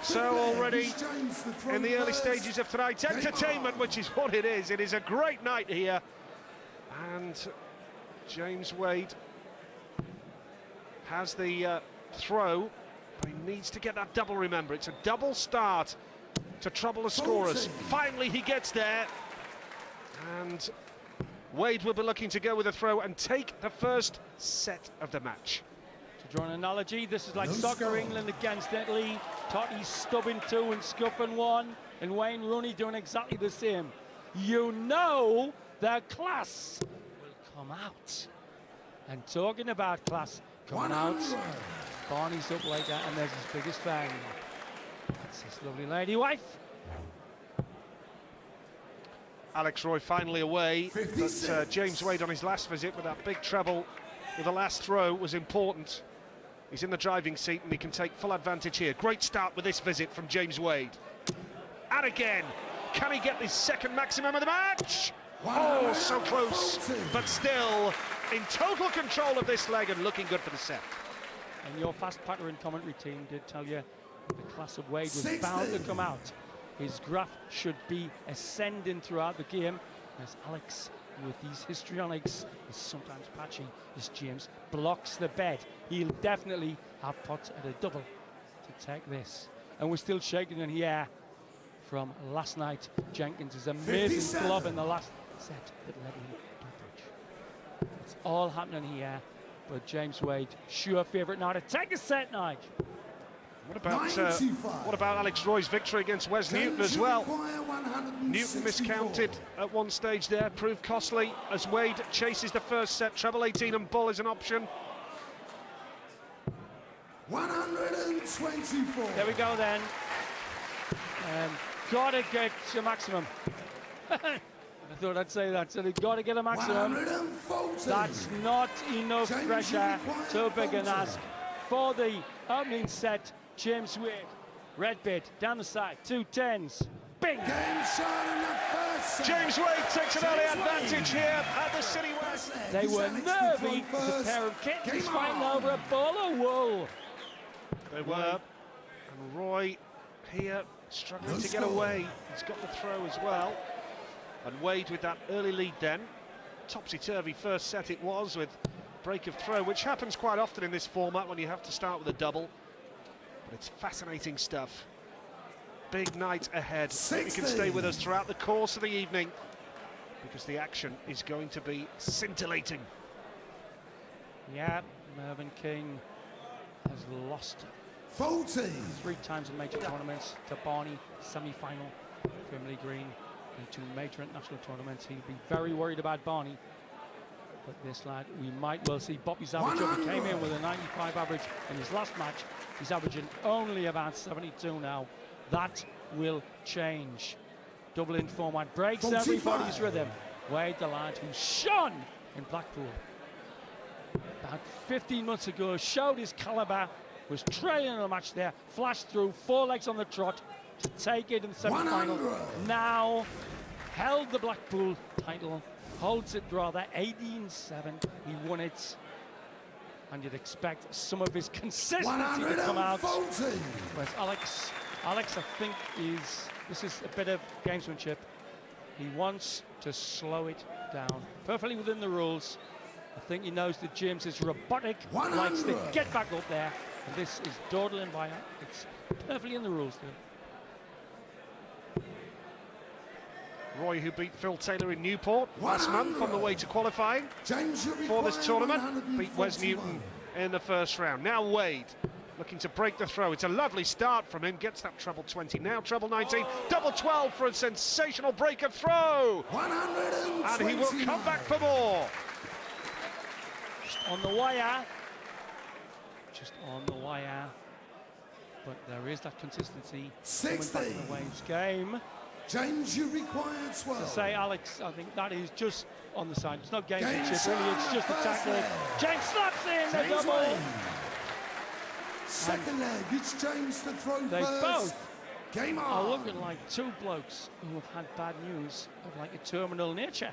So already in the early stages of tonight's entertainment, which is what it is a great night here. And James Wade has the throw, but he needs to get that double, remember. It's a double start to trouble the scorers. Finally he gets there, and Wade will be looking to go with a throw and take the first set of the match. To draw an analogy, this is like soccer England against Italy. Totti's stubbing 2 and scuffing 1, and Wayne Rooney doing exactly the same. You know their class will come out. And talking about class coming out, Barney's up like that, and there's his biggest fan. That's his lovely lady wife. Alex Roy finally away, but James Wade on his last visit with that big treble with the last throw was important. He's in the driving seat and he can take full advantage here. Great start with this visit from James Wade. And again, can he get his second maximum of the match? Oh, so close, but still in total control of this leg and looking good for the set. And your fast pattern commentary team did tell you the class of Wade was bound to come out. His graph should be ascending throughout the game, as Alex, with these histrionics, is sometimes patchy, as James blocks the bed. He'll definitely have pots at a double to take this. And we're still shaking in the air from last night. Jenkins' amazing glove in the last set that led him to the bridge. It's all happening here, but James Wade, sure favourite now to take a set, Nige. What about Alex Roy's victory against Wes Newton as well? Newton miscounted at one stage there, proved costly as Wade chases the first set. Treble 18 and bull is an option. 124. There we go then. Gotta get a maximum. I thought I'd say that, so they've got to get a maximum. That's not enough pressure, too big an ask for the opening set. James Wade, red bid, down the side, 2 10s, bing! James Wade takes an early advantage here at the City West. They were nervy as a pair of kittens fighting over a ball of wool. They were, and Roy here struggling to get away. He's got the throw as well. And Wade with that early lead then. Topsy-turvy first set it was with break of throw, which happens quite often in this format when you have to start with a double. But it's fascinating stuff. Big night ahead. You can stay with us throughout the course of the evening because the action is going to be scintillating. Yeah, Mervyn King has lost 40 3 times in major tournaments to Barney, semi-final, Frimley Green, and 2 major international tournaments. He'd be very worried about Barney. But this lad, we might well see Bobby's average up. He came in with a 95 average in his last match. He's averaging only about 72 now. That will change. Doubling format breaks 45. Everybody's rhythm. Wade, the lad who shone in Blackpool about 15 months ago, showed his calibre, was trailing in a match there, flashed through, 4 legs on the trot to take it in the semi-final. Now held the Blackpool title, holds it rather 18-7. He won it, and you'd expect some of his consistency to come out. Whereas Alex, I think, this is a bit of gamesmanship. He wants to slow it down, perfectly within the rules. I think he knows that James is robotic, likes to get back up there, and this is dawdling by. It's perfectly in the rules, too. Roy, who beat Phil Taylor in Newport last month on the way to qualifying for this tournament, beat Wes Newton in the first round. Now Wade looking to break the throw. It's a lovely start from him, gets that treble 20, now treble 19, double 12 for a sensational break of throw. And he will come back for more. Just on the wire. Just on the wire. But there is that consistency coming back in Wade's game. James, you required 12. To say, Alex, I think that is just on the side. It's not gamesmanship, really, it's just a tackle. James slaps in the double. Second leg, it's James to throw they first. Both Game on. are looking like 2 blokes who have had bad news of like a terminal nature.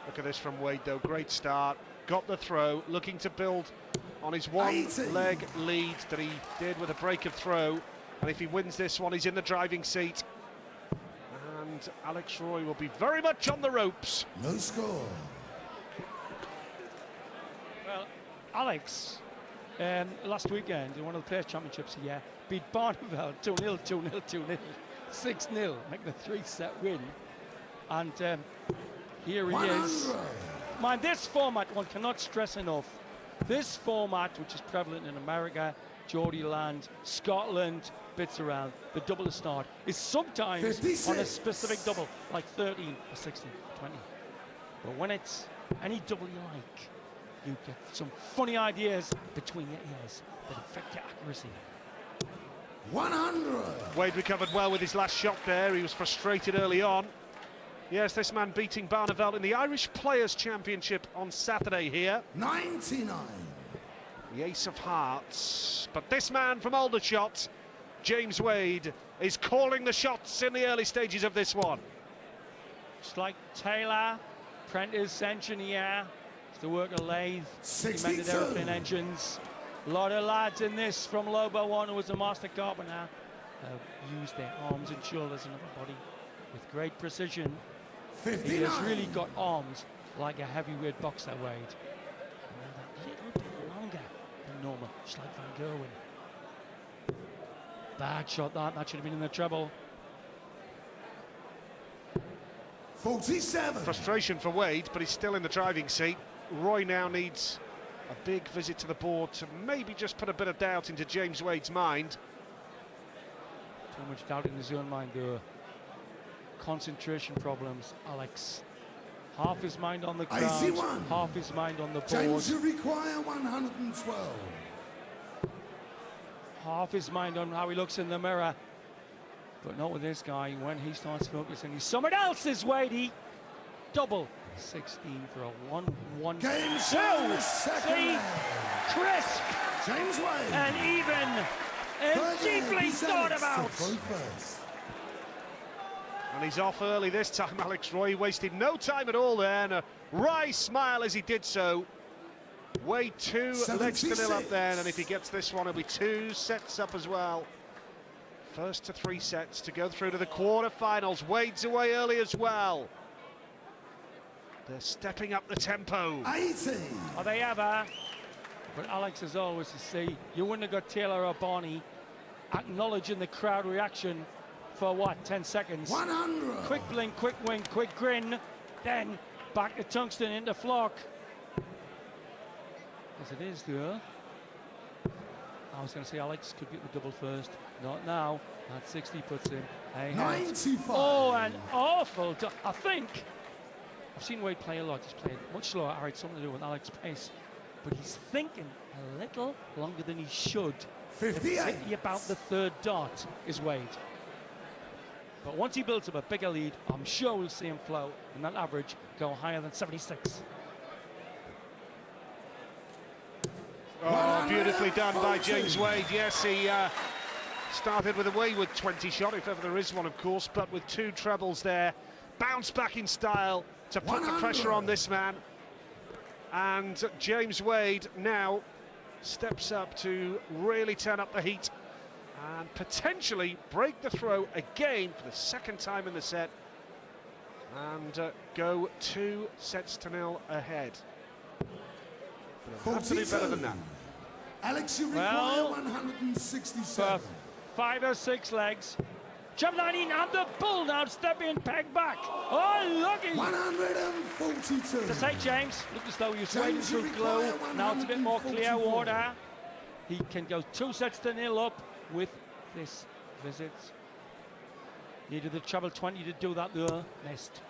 Look at this from Wade though, great start, got the throw, looking to build on his 80. one-leg lead that he did with a break of throw. And if he wins this one, he's in the driving seat. And Alex Roy will be very much on the ropes. No score. Well, Alex, last weekend in one of the Players' Championships here, beat Barneveld 2-0, 2-0, 2-0, 6-0, making a 3-set win. And here he 100. is. Man, this format, one cannot stress enough. This format, which is prevalent in America, Geordie land, Scotland, bits around, the double to start, is sometimes 56. on a specific double, like 13 or 16, 20. But when it's any double you like, you get some funny ideas between your ears that affect your accuracy. 100. Wade recovered well with his last shot there. He was frustrated early on. Yes, this man beating Barneveld in the Irish Players' Championship on Saturday here. 99. The ace of hearts. But this man from Aldershot, James Wade, is calling the shots in the early stages of this one. Just like Taylor, apprentice engineer, used to work a lathe, invented 62. aeroplane engines. A lot of lads in this from Lobo One, who was a master carpenter, used their arms and shoulders and upper body with great precision. He 59. has really got arms like a heavyweight boxer, Wade. And they're that little bit longer than normal, just like Van Gerwen. Bad shot that should have been in the treble. 47. Frustration for Wade, but he's still in the driving seat. Roy now needs a big visit to the board to maybe just put a bit of doubt into James Wade's mind. Too much doubt in his own mind, though. Concentration problems, Alex. Half his mind on the crowd, 81. half his mind on the board, James, you require 112. half his mind on how he looks in the mirror. But not with this guy. When he starts focusing, he's someone else's Wadey. Double 16 for a 1-1. Game So, show in the second see, round. crisp James Wade. and even and deeply thought about. And he's off early this time, Alex Roy. He wasted no time at all there, and a wry smile as he did so. Wade 2 legs to nil up there, and if he gets this one, it'll be 2 sets up as well. First to 3 sets to go through to the quarter-finals. Wade's away early as well. They're stepping up the tempo. 80. Are they ever? But Alex, as always, to see, you wouldn't have got Taylor or Barney acknowledging the crowd reaction for what, 10 seconds? 100. Quick blink, quick wink, quick grin, then back to Tungsten into Flock. As it is, though. I was going to say Alex could get the double first. Not now. That 60 puts him ahead. 95. Oh, an awful. I think I've seen Wade play a lot. He's played much slower. I had something to do with Alex's pace, but he's thinking a little longer than he should. 58. Particularly about the third dart is Wade. But once he builds up a bigger lead, I'm sure we'll see him flow and that average go higher than 76. Oh, beautifully done by James Wade. Yes, he started with a wayward 20 shot, if ever there is one, of course, but with 2 trebles there. Bounced back in style to put the pressure on this man. And James Wade now steps up to really turn up the heat and potentially break the throw again for the second time in the set and go 2 sets to 0 ahead. But he'll have to do better than that. Alex, you require Well, 167. 5 or 6 legs. Jump 19 and the bull now stepping peg back. Oh, lucky. 142. To say James, looked as though he was James, wading you through require glow. Now it's a bit more clear 144. water. He can go 2 sets to 0 up with this visit. Needed the treble 20 to do that though. Missed.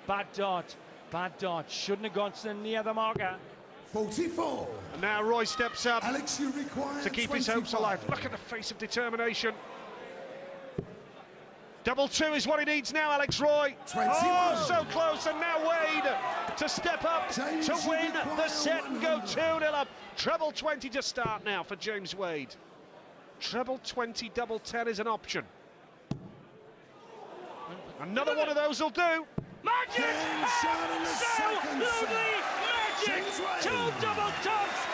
Bad dart. Bad dart. Shouldn't have gone so near the marker. 44. And now Roy steps up Alex, you require to keep his hopes 25. alive. Look at the face of determination. Double 2 is what he needs now, Alex Roy. 21. Oh, so close, and now Wade to step up James, to you win the require set and go 100. 2-0 up. Treble 20 to start now for James Wade. Treble 20, double 10 is an option. Another one of those will do. Magic! James shot in the second set. Absolutely magic! James Wade. 2 double tops!